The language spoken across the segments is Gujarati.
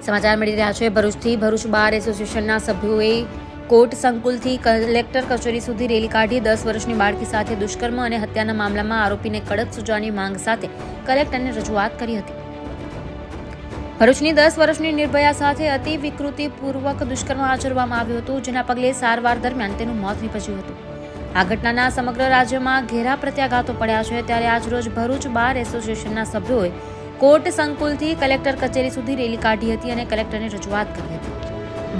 સમાચાર મળી રહ્યા છે ભરૂચથી। ભરૂચ બાર એસોસિએશનના સભ્યોએ કોર્ટ સંકુલથી કલેક્ટર કચેરી સુધી રેલી કાઢી 10 વર્ષની બાળકી સાથે દુષ્કર્મ અને હત્યાના મામલામાં આરોપીને કડક સજાની માંગ સાથે કલેક્ટરને રજૂઆત કરી હતી। ભરૂચની 10 વર્ષની નિર્ભયા સાથે અતિ વિકૃતિપૂર્વક દુષ્કર્મ આચરવામાં આવ્યું હતું, જેના પગલે સારવાર દરમિયાન તેનું મોત નીપજ્યું હતું। આ ઘટનાના સમગ્ર રાજ્યમાં ઘેરા પ્રત્યાઘાતો પડ્યા છે, ત્યારે આજરોજ ભરૂચ બાર એસોસિએશનના સભ્યોએ કોર્ટ સંકુલથી કલેક્ટર કચેરી સુધી રેલી કાઢી હતી અને કલેક્ટરને રજૂઆત કરી હતી।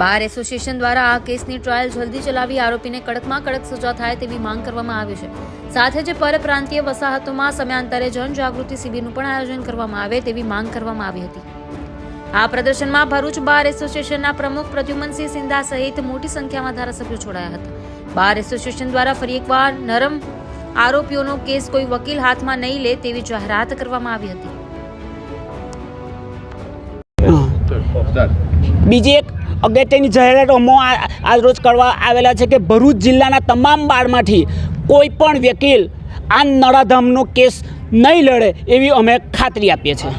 બાર એસોસિએશન દ્વારા આ કેસની ટ્રાયલ જલ્દી ચલાવી આરોપીને કડકમાં કડક સજા થાય તેવી માંગ કરવામાં આવી છે। સાથે જ પરપ્રાંતીય વસાહતોમાં સમયાંતરે જનજાગૃતિ શિબિરનું પણ આયોજન કરવામાં આવે તેવી માંગ કરવામાં આવી હતી। આ પ્રદર્શનમાં ભરૂચ બાર એસોસિએશનના પ્રમુખ પ્રદ્યુમનસિંહ સિંધા સહિત મોટી સંખ્યામાં ધારાસભ્યો જોડાયા હતા। બાર એસોસિએશન દ્વારા ફરી એકવાર નરમ આરોપીઓનો કેસ કોઈ વકીલ હાથમાં નહીં લે તેવી જાહેરાત કરવામાં આવી હતી। બીજી એક અગત્યની જાહેરાત આજ રોજ કરવા આવેલા છે કે ભરૂચ જિલ્લાના તમામ બારમાંથી કોઈ પણ વકીલ આ નરાધમનો કેસ નહીં લડે એવી અમે ખાતરી આપીએ છીએ।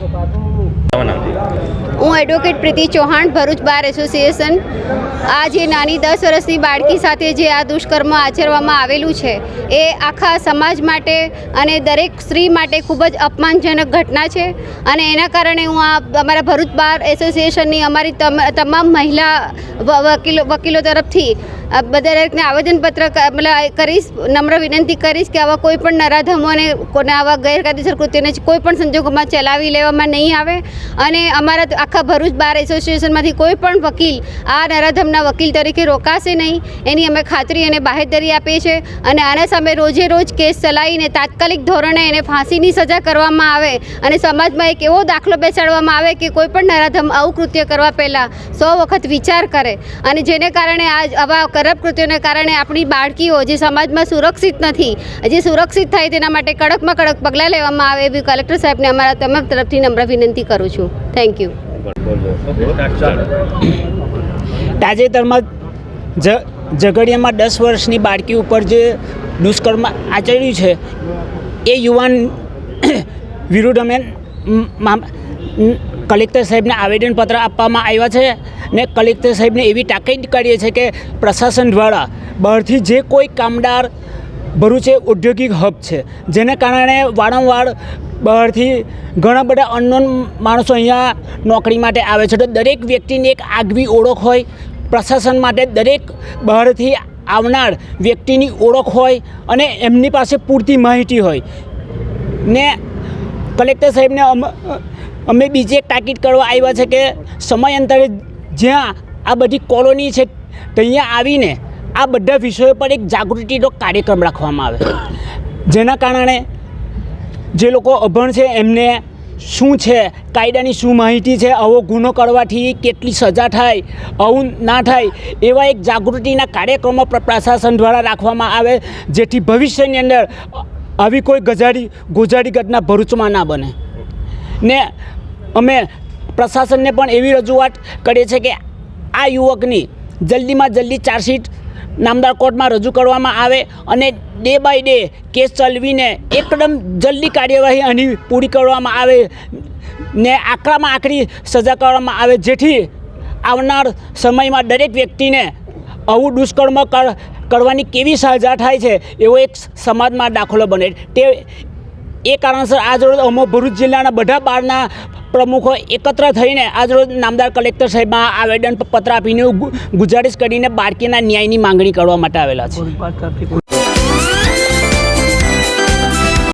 હું એડવોકેટ પ્રીતિ ચૌહાણ, ભરૂચ બાર એસોસિએશન। આ જે નાની 10 વર્ષની બાળકી સાથે જે આ દુષ્કર્મ આચરવામાં આવેલું છે એ આખા સમાજ માટે અને દરેક સ્ત્રી માટે ખૂબ જ અપમાનજનક ઘટના છે અને એના કારણે હું આ અમારા ભરૂચ બાર એસોસિએશનની અમારી તમામ મહિલા વકીલો તરફથી દરેકને આવેદનપત્ર કરીશ, નમ્ર વિનંતી કરીશ કે આવા કોઈ પણ નરાધમોને કોને આવા ગેરકાયદેસર કૃત્યોને કોઈ પણ સંજોગોમાં ચલાવી લેવામાં નહીં આવે અને અમારા આખા ભરૂચ બાર એસોસિએશનમાંથી કોઈ પણ વકીલ આ નરાધમના વકીલ તરીકે રોકાશે નહીં એની અમે ખાતરી અને બાહેધરી આપીએ છીએ અને આના સામે રોજે રોજ કેસ ચલાવીને તાત્કાલિક ધોરણે એને ફાંસીની સજા કરવામાં આવે અને સમાજમાં એક એવો દાખલો બેસાડવામાં આવે કે કોઈ પણ નરાધમ આવું કૃત્ય કરવા પહેલાં 100 વખત વિચાર કરે અને જેને કારણે આવા ખરાબ કૃત્યોને કારણે આપણી બાળકીઓ જે સમાજમાં સુરક્ષિત નથી, જે સુરક્ષિત થાય તેના માટે કડકમાં કડક પગલાં લેવામાં આવે એવી કલેક્ટર સાહેબને અમારા તમામ તરફથી નમ્ર વિનંતી કરું છું। Thank you. તાજેતરમાં ઝઘડિયામાં 10 વર્ષની બાળકી ઉપર જે દુષ્કર્મ આચર્યું છે એ યુવાન વિરુદ્ધ અમે કલેક્ટર સાહેબને આવેદનપત્ર આપવામાં આવ્યા છે ને કલેક્ટર સાહેબને એવી તાકીદ કરીએ છીએ કે પ્રશાસન દ્વારા બહારથી જે કોઈ કામદાર ભરૂચ એ ઔદ્યોગિક હબ છે, જેને કારણે વારંવાર બહારથી ઘણા બધા અનનોન માણસો અહીંયા નોકરી માટે આવે છે, તો દરેક વ્યક્તિની એક આગવી ઓળખ હોય, પ્રશાસન માટે દરેક બહારથી આવનાર વ્યક્તિની ઓળખ હોય અને એમની પાસે પૂરતી માહિતી હોય ને કલેક્ટર સાહેબને અમે બીજી એક તાકીદ કરવા આવ્યા છે કે સમયાંતરે જ્યાં આ બધી કોલોની છે ત્યાં આવીને આ બધા વિષયો પર એક જાગૃતિનો કાર્યક્રમ રાખવામાં આવે, જેના કારણે જે લોકો અભણ છે એમને શું છે કાયદાની શું માહિતી છે, આવો ગુનો કરવાથી કેટલી સજા થાય, આવું ના થાય એવા એક જાગૃતિના કાર્યક્રમો પ્રશાસન દ્વારા રાખવામાં આવે, જેથી ભવિષ્યની અંદર આવી કોઈ ગોઝારી ઘટના ભરૂચમાં ના બને ને અમે પ્રશાસનને પણ એવી રજૂઆત કરીએ છીએ કે આ યુવકની જલ્દીમાં જલ્દી ચાર્જશીટ નામદાર કોર્ટમાં રજૂ કરવામાં આવે અને ડે બાય ડે કેસ ચલાવીને એકદમ જલ્દી કાર્યવાહી આની પૂરી કરવામાં આવે ને આકરામાં આકરી સજા કરવામાં આવે, જેથી આવનાર સમયમાં દરેક વ્યક્તિને આવું દુષ્કર્મ કરવાની કેવી સજા થાય છે એવો એક સમાજમાં દાખલો બને। એ કારણસર આજરોજ અમે ભરૂચ જિલ્લાના બધા બારના પ્રમુખો એકત્ર થઈને આજરોજ નામદાર કલેક્ટર સાહેબમાં આવેદનપત્ર આપીને ગુજારિશ કરીને બાળકીના ન્યાયની માંગણી કરવા માટે આવેલા છે।